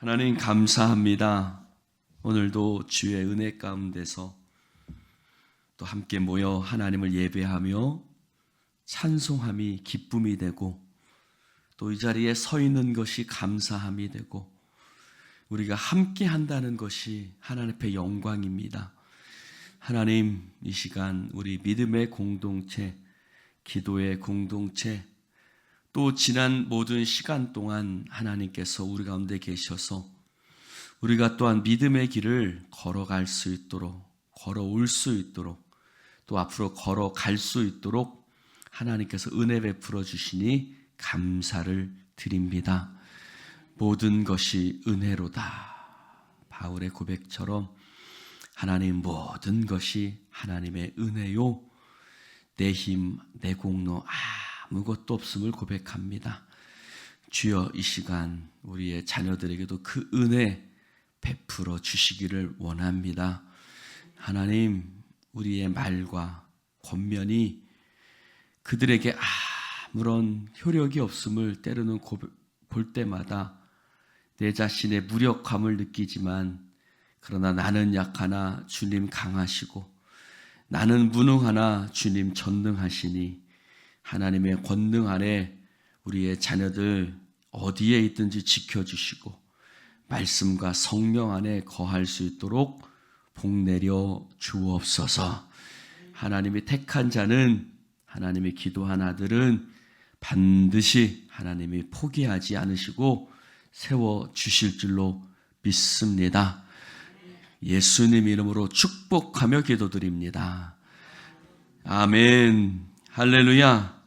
하나님 감사합니다. 오늘도 주의 은혜 가운데서 또 함께 모여 하나님을 예배하며 찬송함이 기쁨이 되고 또 이 자리에 서 있는 것이 감사함이 되고 우리가 함께 한다는 것이 하나님 앞에 영광입니다. 하나님, 이 시간 우리 믿음의 공동체, 기도의 공동체, 또 지난 모든 시간 동안 하나님께서 우리 가운데 계셔서 우리가 또한 믿음의 길을 걸어갈 수 있도록, 걸어올 수 있도록, 또 앞으로 걸어갈 수 있도록 하나님께서 은혜 베풀어 주시니 감사를 드립니다. 모든 것이 은혜로다. 바울의 고백처럼 하나님, 모든 것이 하나님의 은혜요, 내 힘, 내 공로 아무것도 없음을 고백합니다. 주여, 이 시간 우리의 자녀들에게도 그 은혜 베풀어 주시기를 원합니다. 하나님, 우리의 말과 권면이 그들에게 아무런 효력이 없음을 때로는 볼 때마다 내 자신의 무력함을 느끼지만, 그러나 나는 약하나 주님 강하시고 나는 무능하나 주님 전능하시니 하나님의 권능 아래 우리의 자녀들 어디에 있든지 지켜주시고 말씀과 성령 안에 거할 수 있도록 복내려 주옵소서. 하나님이 택한 자는, 하나님이 기도한 아들은 반드시 하나님이 포기하지 않으시고 세워주실 줄로 믿습니다. 예수님 이름으로 축복하며 기도드립니다. 아멘. 할렐루야.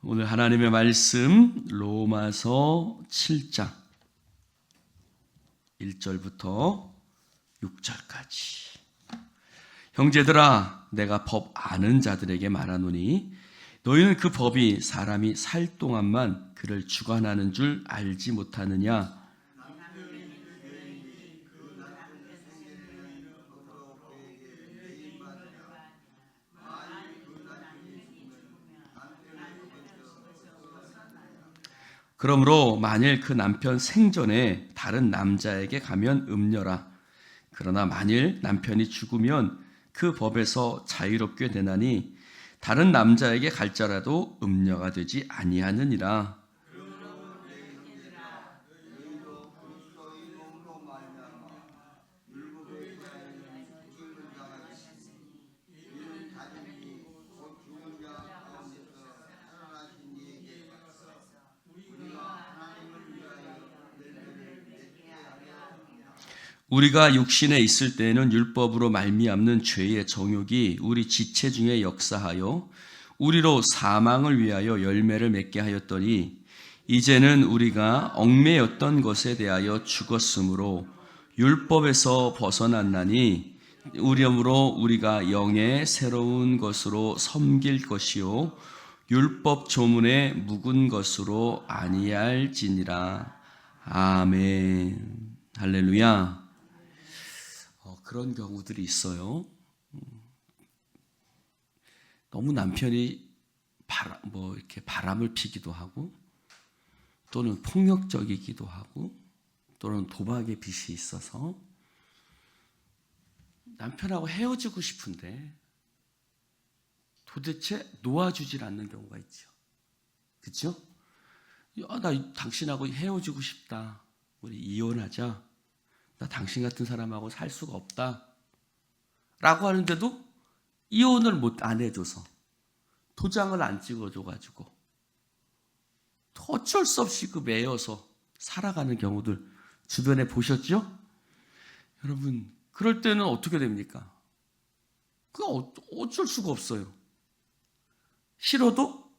오늘 하나님의 말씀 로마서 7장 1절부터 6절까지. 형제들아, 내가 법 아는 자들에게 말하노니 너희는 그 법이 사람이 살 동안만 그를 주관하는 줄 알지 못하느냐? 그러므로 만일 그 남편 생전에 다른 남자에게 가면 음녀라. 그러나 만일 남편이 죽으면 그 법에서 자유롭게 되나니 다른 남자에게 갈자라도 음녀가 되지 아니하느니라. 우리가 육신에 있을 때에는 율법으로 말미암는 죄의 정욕이 우리 지체 중에 역사하여 우리로 사망을 위하여 열매를 맺게 하였더니 이제는 우리가 얽매였던 것에 대하여 죽었으므로 율법에서 벗어났나니 이러므로 우리가 영의 새로운 것으로 섬길 것이요 율법 조문에 묵은 것으로 아니할지니라. 아멘. 할렐루야. 그런 경우들이 있어요. 너무 남편이 이렇게 바람을 피기도 하고, 또는 폭력적이기도 하고, 또는 도박의 빚이 있어서 남편하고 헤어지고 싶은데 도대체 놓아주질 않는 경우가 있죠. 그렇죠? 나 당신하고 헤어지고 싶다. 우리 이혼하자. 나 당신 같은 사람하고 살 수가 없다 라고 하는데도 이혼을 안 해줘서, 도장을 안 찍어줘가지고 또 어쩔 수 없이 매여서 살아가는 경우들 주변에 보셨죠? 여러분, 그럴 때는 어떻게 됩니까? 그거 어쩔 수가 없어요. 싫어도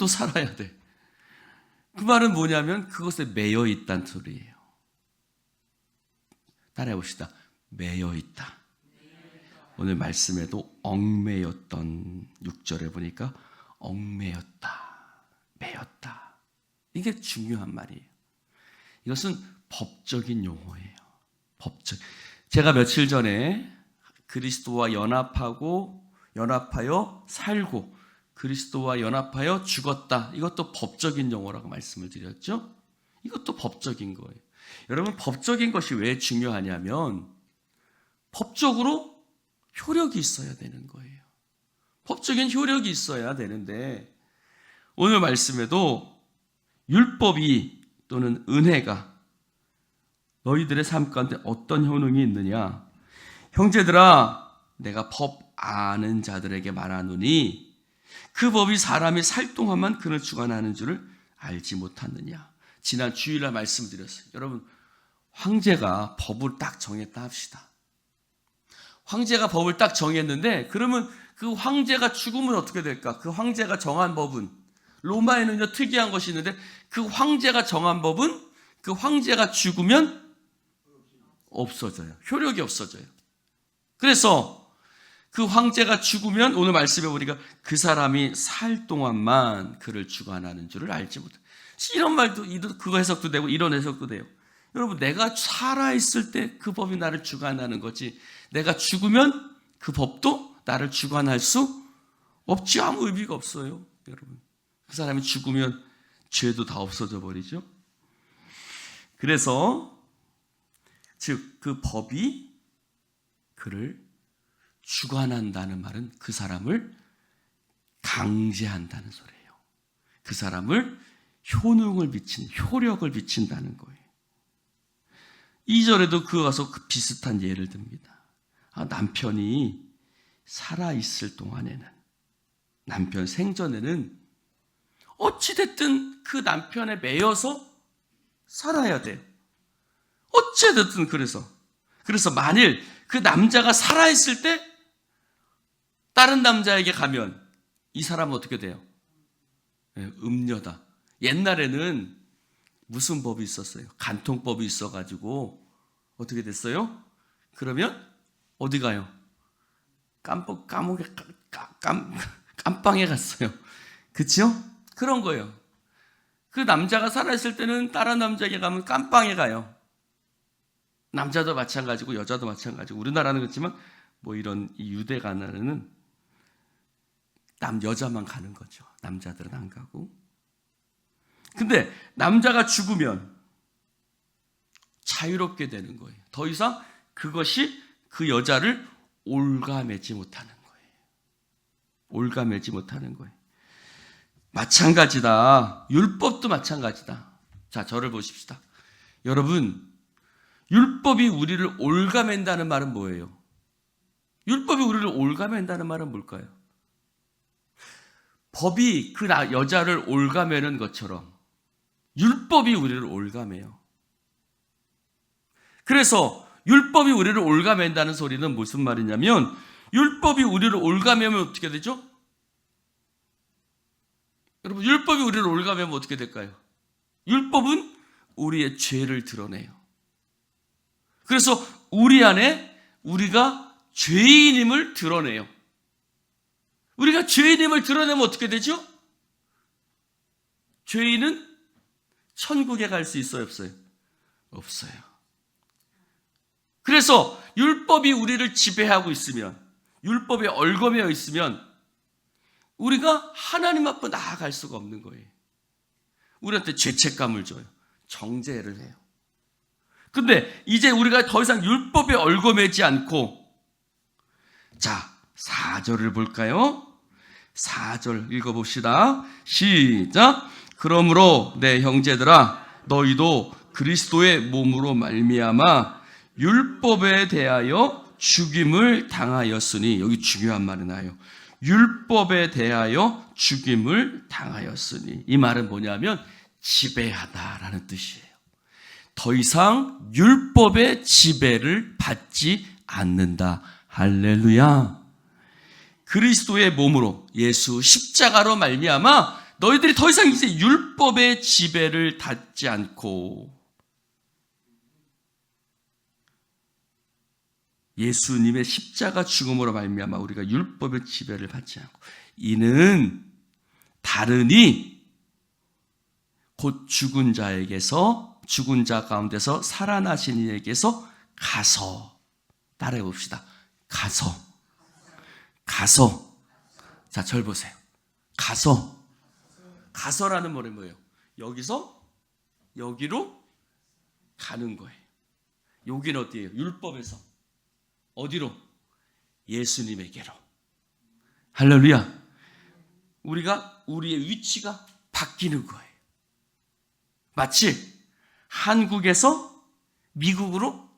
살아야 돼. 그 말은 뭐냐면 그것에 매여 있다는 소리예요. 따라해 봅시다. 매여 있다. 오늘 말씀에도 얽매였던 6절에 보니까 얽매였다, 매였다. 이게 중요한 말이에요. 이것은 법적인 용어예요. 제가 며칠 전에 그리스도와 연합하여 살고 그리스도와 연합하여 죽었다. 이것도 법적인 용어라고 말씀을 드렸죠. 이것도 법적인 거예요. 여러분, 법적인 것이 왜 중요하냐면 법적으로 효력이 있어야 되는 거예요. 법적인 효력이 있어야 되는데 오늘 말씀에도 율법이 또는 은혜가 너희들의 삶 가운데 어떤 효능이 있느냐? 형제들아, 내가 법 아는 자들에게 말하노니 그 법이 사람이 살 동안만 그를 주관하는 줄을 알지 못하느냐? 지난 주일날 말씀드렸어요. 여러분, 황제가 법을 딱 정했다 합시다. 황제가 법을 딱 정했는데 그러면 그 황제가 죽으면 어떻게 될까? 그 황제가 정한 법은, 로마에는요 특이한 것이 있는데 그 황제가 정한 법은 그 황제가 죽으면 없어져요. 효력이 없어져요. 그래서 그 황제가 죽으면 오늘 말씀에 우리가 그 사람이 살 동안만 그를 주관하는 줄을 알지 못해. 이런 말도, 그거 해석도 되고 이런 해석도 돼요. 여러분, 내가 살아있을 때 그 법이 나를 주관하는 거지 내가 죽으면 그 법도 나를 주관할 수 없지. 아무 의미가 없어요. 여러분, 그 사람이 죽으면 죄도 다 없어져 버리죠. 그래서 즉 그 법이 그를 주관한다는 말은 그 사람을 강제한다는 소리예요. 그 사람을 효능을 미친, 효력을 미친다는 거예요. 2절에도 그와 가서 비슷한 예를 듭니다. 남편이 살아있을 동안에는, 남편 생전에는 어찌됐든 그 남편에 매여서 살아야 돼요. 어찌됐든 그래서 만일 그 남자가 살아있을 때 다른 남자에게 가면 이 사람은 어떻게 돼요? 음녀다. 옛날에는 무슨 법이 있었어요? 간통법이 있어가지고 어떻게 됐어요? 그러면 어디 가요? 깜빵에 갔어요. 그렇죠? 그런 거예요. 그 남자가 살아있을 때는 다른 남자에게 가면 깜빵에 가요. 남자도 마찬가지고 여자도 마찬가지고, 우리나라는 그렇지만 뭐 이런 유대가 나라는 여자만 가는 거죠. 남자들은 안 가고. 근데 남자가 죽으면 자유롭게 되는 거예요. 더 이상 그것이 그 여자를 올가매지 못하는 거예요. 올가매지 못하는 거예요. 마찬가지다. 율법도 마찬가지다. 자, 저를 보십시다. 여러분, 율법이 우리를 올가맨다는 말은 뭐예요? 율법이 우리를 올가맨다는 말은 뭘까요? 법이 그 여자를 올가매는 것처럼 율법이 우리를 올가매요. 그래서 율법이 우리를 올가맨다는 소리는 무슨 말이냐면, 율법이 우리를 올가매면 어떻게 되죠? 여러분, 율법이 우리를 올가매면 어떻게 될까요? 율법은 우리의 죄를 드러내요. 그래서 우리 안에 우리가 죄인임을 드러내요. 우리가 죄인임을 드러내면 어떻게 되죠? 죄인은 천국에 갈 수 있어요, 없어요? 없어요. 그래서 율법이 우리를 지배하고 있으면, 율법에 얽어매어 있으면 우리가 하나님 앞에 나아갈 수가 없는 거예요. 우리한테 죄책감을 줘요. 정죄를 해요. 근데 이제 우리가 더 이상 율법에 얽어매지 않고, 자, 4절을 볼까요? 4절 읽어봅시다. 시작. 그러므로 내 형제들아, 너희도 그리스도의 몸으로 말미암아 율법에 대하여 죽임을 당하였으니, 여기 중요한 말이 나요. 율법에 대하여 죽임을 당하였으니, 이 말은 뭐냐면 지배하다라는 뜻이에요. 더 이상 율법의 지배를 받지 않는다. 할렐루야. 그리스도의 몸으로, 예수 십자가로 말미암아 너희들이 더 이상 이제 율법의 지배를 받지 않고, 예수님의 십자가 죽음으로 말미암아 우리가 율법의 지배를 받지 않고, 이는 다르니 곧 죽은 자에게서, 죽은 자 가운데서 살아나신 이에게서 가서, 따라해 봅시다. 가서. 자, 절 보세요. 가서라는 말이 뭐예요? 여기서 여기로 가는 거예요. 여기는 어디예요? 율법에서 어디로? 예수님에게로. 할렐루야. 우리의 위치가 바뀌는 거예요. 마치 한국에서 미국으로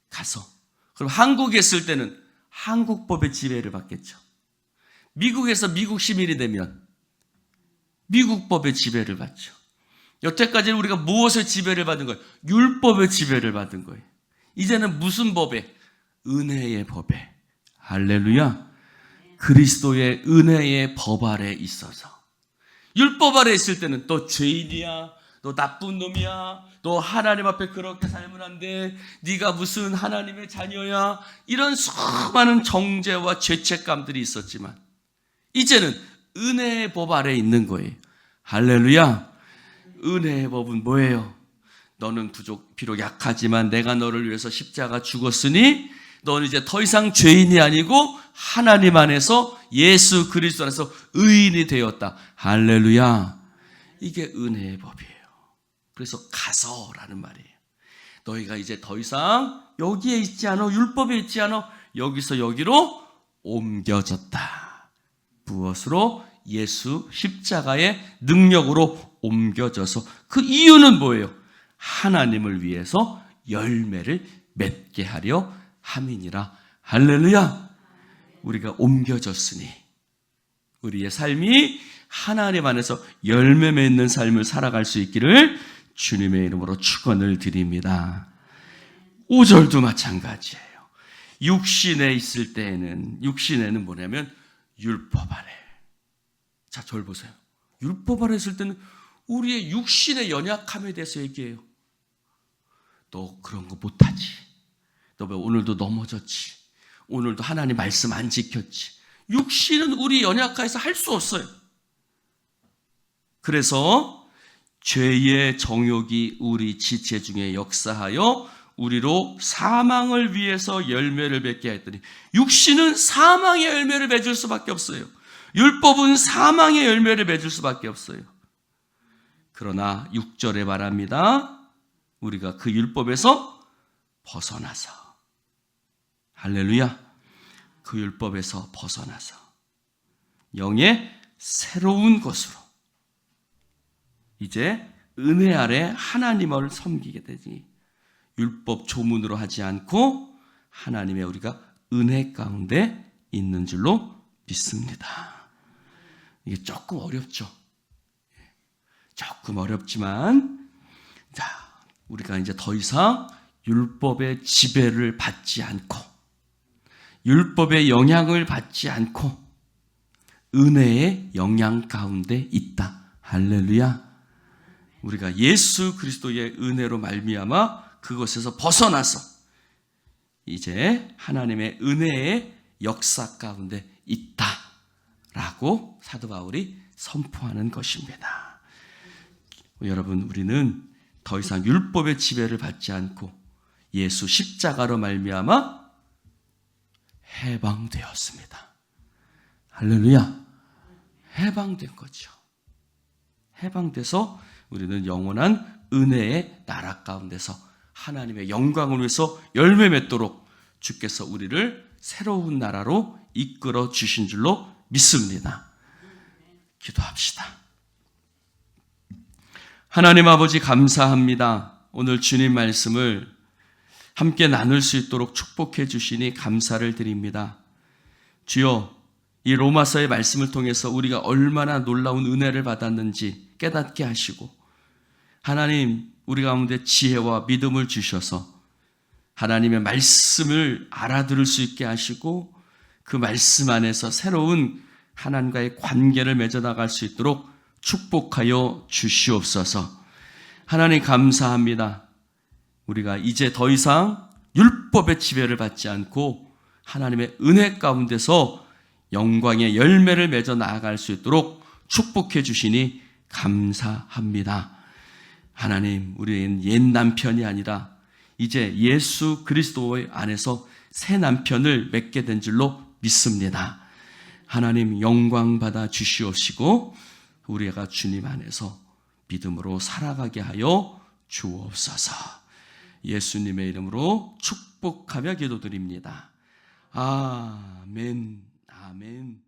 가서, 그럼 한국에 있을 때는 한국법의 지배를 받겠죠. 미국에서 미국 시민이 되면 미국법의 지배를 받죠. 여태까지는 우리가 무엇의 지배를 받은 거예요? 율법의 지배를 받은 거예요. 이제는 무슨 법에? 은혜의 법에. 할렐루야. 그리스도의 은혜의 법 아래 있어서. 율법 아래 있을 때는 또 죄인이야, 너 나쁜 놈이야, 너 하나님 앞에 그렇게 살면 안 돼, 네가 무슨 하나님의 자녀야, 이런 수많은 정죄와 죄책감들이 있었지만 이제는 은혜의 법 아래 있는 거예요. 할렐루야. 은혜의 법은 뭐예요? 너는 비록 약하지만 내가 너를 위해서 십자가 죽었으니 너는 이제 더 이상 죄인이 아니고 하나님 안에서 예수 그리스도 안에서 의인이 되었다. 할렐루야. 이게 은혜의 법이에요. 그래서 가서라는 말이에요. 너희가 이제 더 이상 여기에 있지 않아, 율법에 있지 않아, 여기서 여기로 옮겨졌다. 무엇으로? 예수 십자가의 능력으로 옮겨져서. 그 이유는 뭐예요? 하나님을 위해서 열매를 맺게 하려 함이니라. 할렐루야. 우리가 옮겨졌으니 우리의 삶이 하나님 안에서 열매 맺는 삶을 살아갈 수 있기를 주님의 이름으로 축원을 드립니다. 5절도 마찬가지예요. 육신에 있을 때에는, 육신에는 뭐냐면 율법 아래. 자, 저를 보세요. 율법 아래 있을 때는 우리의 육신의 연약함에 대해서 얘기해요. 너 그런 거 못하지. 너 왜 오늘도 넘어졌지. 오늘도 하나님 말씀 안 지켰지. 육신은 우리 연약해서 할 수 없어요. 그래서 죄의 정욕이 우리 지체 중에 역사하여 우리로 사망을 위해서 열매를 맺게 했더니, 육신은 사망의 열매를 맺을 수밖에 없어요. 율법은 사망의 열매를 맺을 수밖에 없어요. 그러나 6절에 말합니다. 우리가 그 율법에서 벗어나서, 할렐루야, 그 율법에서 벗어나서 영의 새로운 것으로 이제 은혜 아래 하나님을 섬기게 되지, 율법 조문으로 하지 않고 하나님의 우리가 은혜 가운데 있는 줄로 믿습니다. 이게 조금 어렵죠. 조금 어렵지만, 자, 우리가 이제 더 이상 율법의 지배를 받지 않고, 율법의 영향을 받지 않고 은혜의 영향 가운데 있다. 할렐루야. 우리가 예수 그리스도의 은혜로 말미암아 그것에서 벗어나서 이제 하나님의 은혜의 역사 가운데 있다라고 사도 바울이 선포하는 것입니다. 여러분, 우리는 더 이상 율법의 지배를 받지 않고 예수 십자가로 말미암아 해방되었습니다. 할렐루야. 해방된 거죠. 해방돼서 우리는 영원한 은혜의 나라 가운데서 하나님의 영광을 위해서 열매 맺도록 주께서 우리를 새로운 나라로 이끌어 주신 줄로 믿습니다. 기도합시다. 하나님 아버지, 감사합니다. 오늘 주님 말씀을 함께 나눌 수 있도록 축복해 주시니 감사를 드립니다. 주여, 이 로마서의 말씀을 통해서 우리가 얼마나 놀라운 은혜를 받았는지 깨닫게 하시고, 하나님, 우리 가운데 지혜와 믿음을 주셔서 하나님의 말씀을 알아들을 수 있게 하시고, 그 말씀 안에서 새로운 하나님과의 관계를 맺어나갈 수 있도록 축복하여 주시옵소서. 하나님, 감사합니다. 우리가 이제 더 이상 율법의 지배를 받지 않고 하나님의 은혜 가운데서 영광의 열매를 맺어 나아갈 수 있도록 축복해 주시니 감사합니다. 하나님, 우리는 옛 남편이 아니라 이제 예수 그리스도 안에서 새 남편을 맺게 된 줄로 믿습니다. 하나님, 영광 받아 주시옵시고 우리가 주님 안에서 믿음으로 살아가게 하여 주옵소서. 예수님의 이름으로 축복하며 기도드립니다. 아멘. 아멘.